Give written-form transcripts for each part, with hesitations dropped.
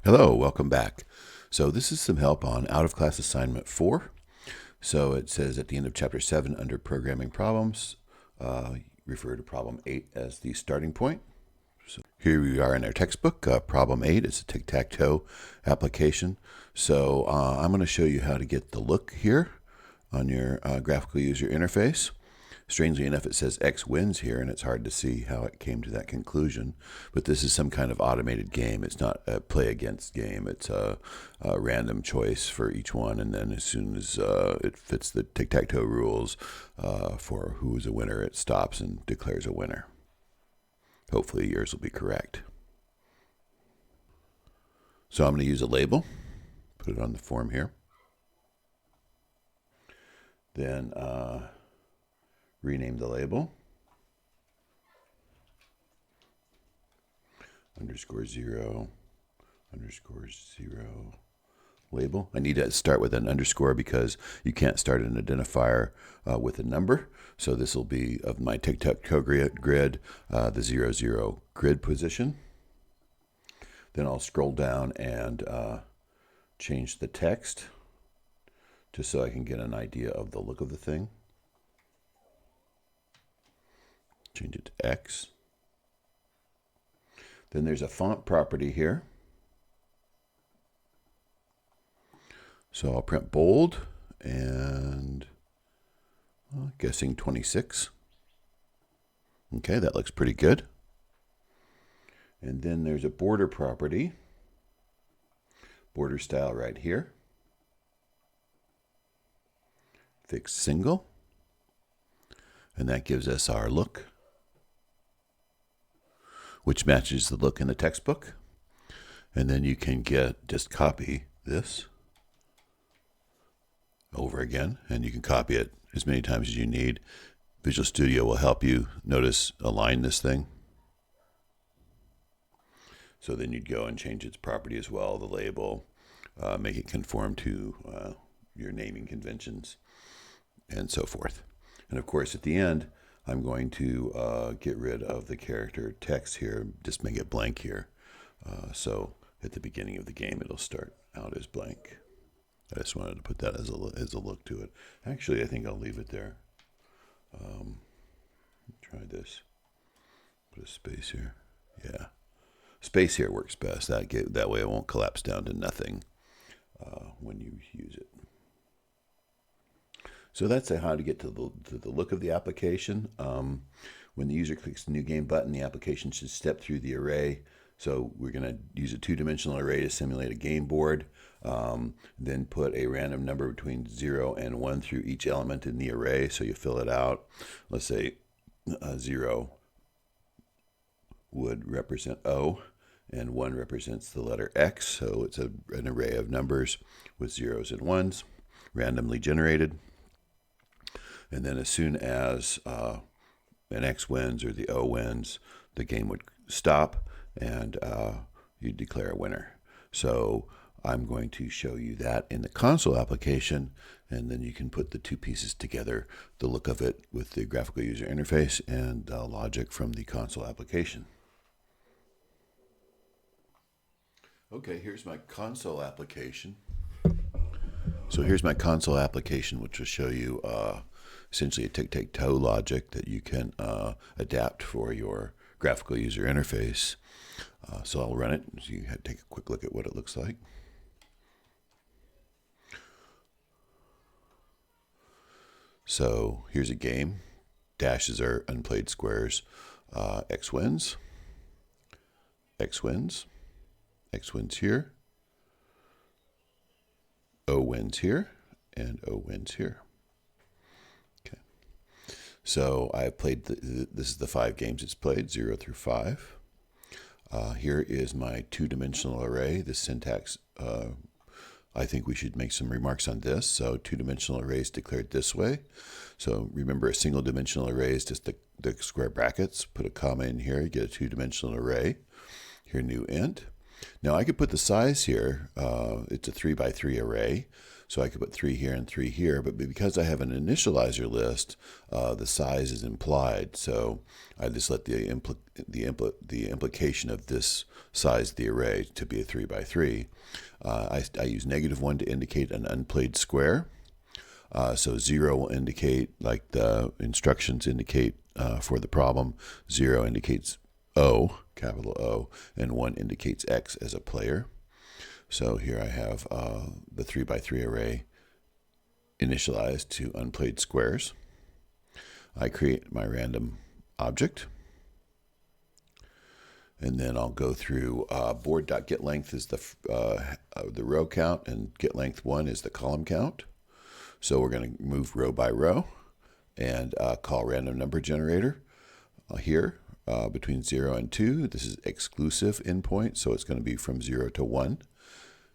Hello, welcome back. So this is some help on out-of-class assignment 4. So it says at the end of chapter 7 under programming problems, refer to problem 8 as the starting point. So here we are in our textbook. Problem 8 is a tic-tac-toe application. So I'm going to show you how to get the look here on your graphical user interface. Strangely enough, it says X wins here, and it's hard to see how it came to that conclusion. But this is some kind of automated game. It's not a play against game. It's a random choice for each one, and then as soon as it fits the tic-tac-toe rules for who is a winner, it stops and declares a winner. Hopefully yours will be correct. So I'm going to use a label, put it on the form here. Then rename the label. _0, _0 label. I need to start with an underscore because you can't start an identifier with a number. So this will be of my tic-tac-toe grid, the 0, 0 grid position. Then I'll scroll down and change the text just so I can get an idea of the look of the thing. Change it to X. Then there's a font property here. So I'll print bold and guessing 26. Okay, that looks pretty good. And then there's a border property. Border style right here. Fixed single. And that gives us our look, which matches the look in the textbook. And then you can just copy this over again, and you can copy it as many times as you need. Visual Studio will help you, align this thing. So then you'd go and change its property as well, the label, make it conform to your naming conventions, and so forth. And of course, at the end, I'm going to get rid of the character text here, just make it blank here. So at the beginning of the game, it'll start out as blank. I just wanted to put that as a look to it. Actually, I think I'll leave it there. Try this. Put a space here. Yeah. Space here works best. That way it won't collapse down to nothing when you use it. So that's how to get to the look of the application. When the user clicks the New Game button, the application should step through the array. So we're going to use a two-dimensional array to simulate a game board. Then put a random number between 0 and 1 through each element in the array. So you fill it out. Let's say 0 would represent O, and 1 represents the letter X. So it's an array of numbers with zeros and ones, randomly generated. And then as soon as an X wins or the O wins, the game would stop and you declare a winner. So I'm going to show you that in the console application, and then you can put the two pieces together, the look of it with the graphical user interface and logic from the console application. Okay, here's my console application. So here's my console application, which will show you essentially a tic-tac-toe logic that you can adapt for your graphical user interface. So I'll run it so you can take a quick look at what it looks like. So here's a game. Dashes are unplayed squares. X wins. X wins. X wins here. O wins here. And O wins here. Okay. So I've played, this is the 5 games it's played, 0 through 5. Here is my two-dimensional array. The syntax, I think we should make some remarks on this. So two-dimensional array is declared this way. So remember, a single-dimensional array is just the square brackets. Put a comma in here, you get a two-dimensional array. Here, new int. Now I could put the size here. It's a 3 by 3 array. So I could put 3 here and 3 here, but because I have an initializer list, the size is implied. So I just let the implication of this size of the array to be a 3 by 3. I use -1 to indicate an unplayed square. So 0 will indicate, like the instructions indicate for the problem, 0 indicates O, capital O, and 1 indicates X as a player. So here I have the 3 by 3 array initialized to unplayed squares. I create my random object. And then I'll go through board.getLength is the row count, and getLength1 is the column count. So we're going to move row by row and call random number generator here between 0 and 2. This is exclusive endpoint, so it's going to be from 0 to 1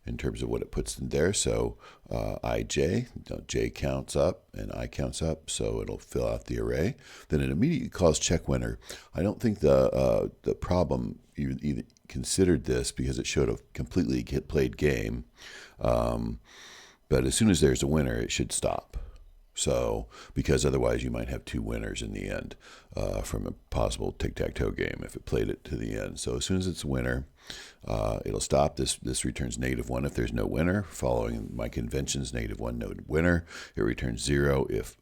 in terms of what it puts in there. So ij, j counts up and I counts up, so it'll fill out the array. Then it immediately calls check winner. I don't think the problem either considered this because it showed a completely played game. But as soon as there's a winner, it should stop. So, because otherwise you might have 2 winners in the end from a possible tic-tac-toe game if it played it to the end. So as soon as it's a winner, it'll stop. This returns -1 if there's no winner. Following my conventions, -1 no winner. It returns 0 if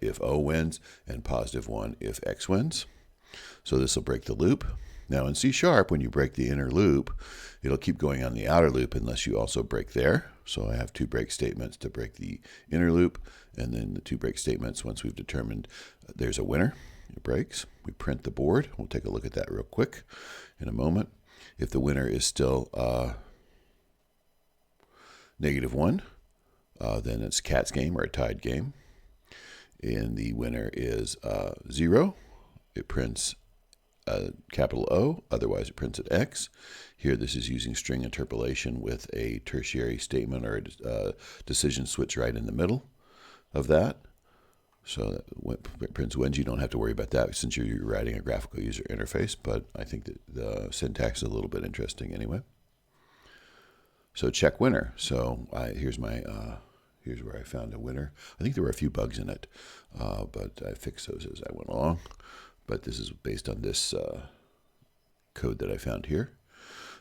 if O wins, and +1 if X wins. So this will break the loop. Now in C#, when you break the inner loop, it'll keep going on the outer loop unless you also break there. So I have 2 break statements to break the inner loop, and then the 2 break statements once we've determined there's a winner. It breaks. We print the board. We'll take a look at that real quick in a moment. If the winner is still -1, then it's cat's game or a tied game. And the winner is 0. It prints capital O, otherwise it prints at X. Here this is using string interpolation with a tertiary statement or a decision switch right in the middle of that. So that prints wins. You don't have to worry about that since you're writing a graphical user interface, but I think that the syntax is a little bit interesting anyway. So check winner. So here's where I found a winner. I think there were a few bugs in it, but I fixed those as I went along. But this is based on this code that I found here.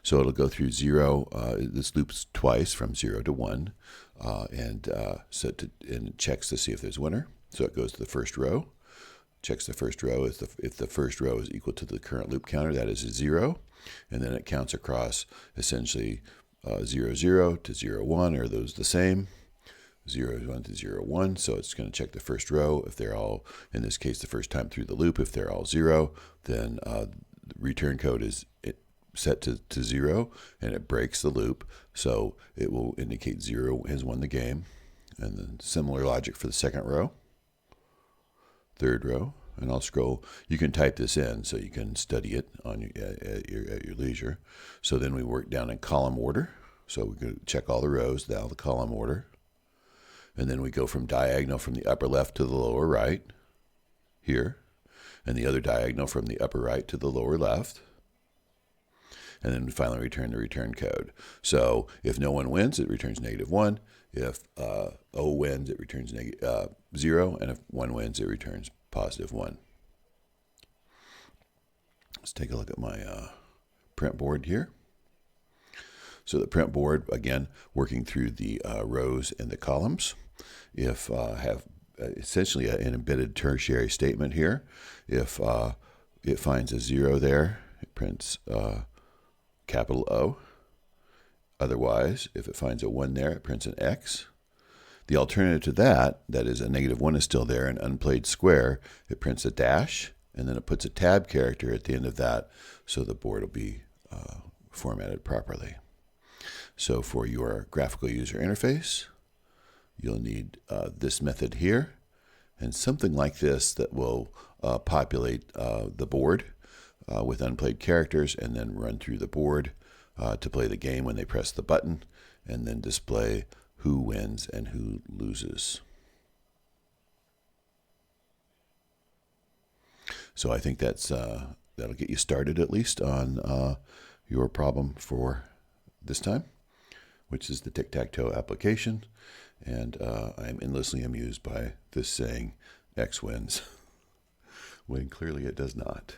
So it'll go through 0. This loops twice from 0 to 1, and it checks to see if there's a winner. So it goes to the first row, checks the first row. If the first row is equal to the current loop counter, that is a 0, and then it counts across essentially 0, 0 to 0, 1. Are those the same? 0, 1 to 0, 1. So it's going to check the first row. If they're all, in this case, the first time through the loop, if they're all 0, then the return code is set to 0, and it breaks the loop. So it will indicate 0 has won the game. And then similar logic for the second row, third row. And I'll scroll. You can type this in so you can study it at your leisure. So then we work down in column order. So we can check all the rows, now the column order. And then we go from diagonal from the upper left to the lower right here, and the other diagonal from the upper right to the lower left. And then we finally return the return code. So if no one wins, it returns -1. If O wins, it returns 0. And if 1 wins, it returns +1. Let's take a look at my print board here. So the print board, again, working through the rows and the columns. If have essentially an embedded tertiary statement here. If it finds a 0 there, it prints capital O. Otherwise, if it finds a 1 there, it prints an X. The alternative to that, that is a -1 is still there, an unplayed square, it prints a dash, and then it puts a tab character at the end of that, so the board will be formatted properly. So for your graphical user interface, you'll need this method here, and something like this that will populate the board with unplayed characters, and then run through the board to play the game when they press the button, and then display who wins and who loses. So I think that'll get you started at least on your problem for this time, which is the tic-tac-toe application. And I'm endlessly amused by this saying, X wins, when clearly it does not.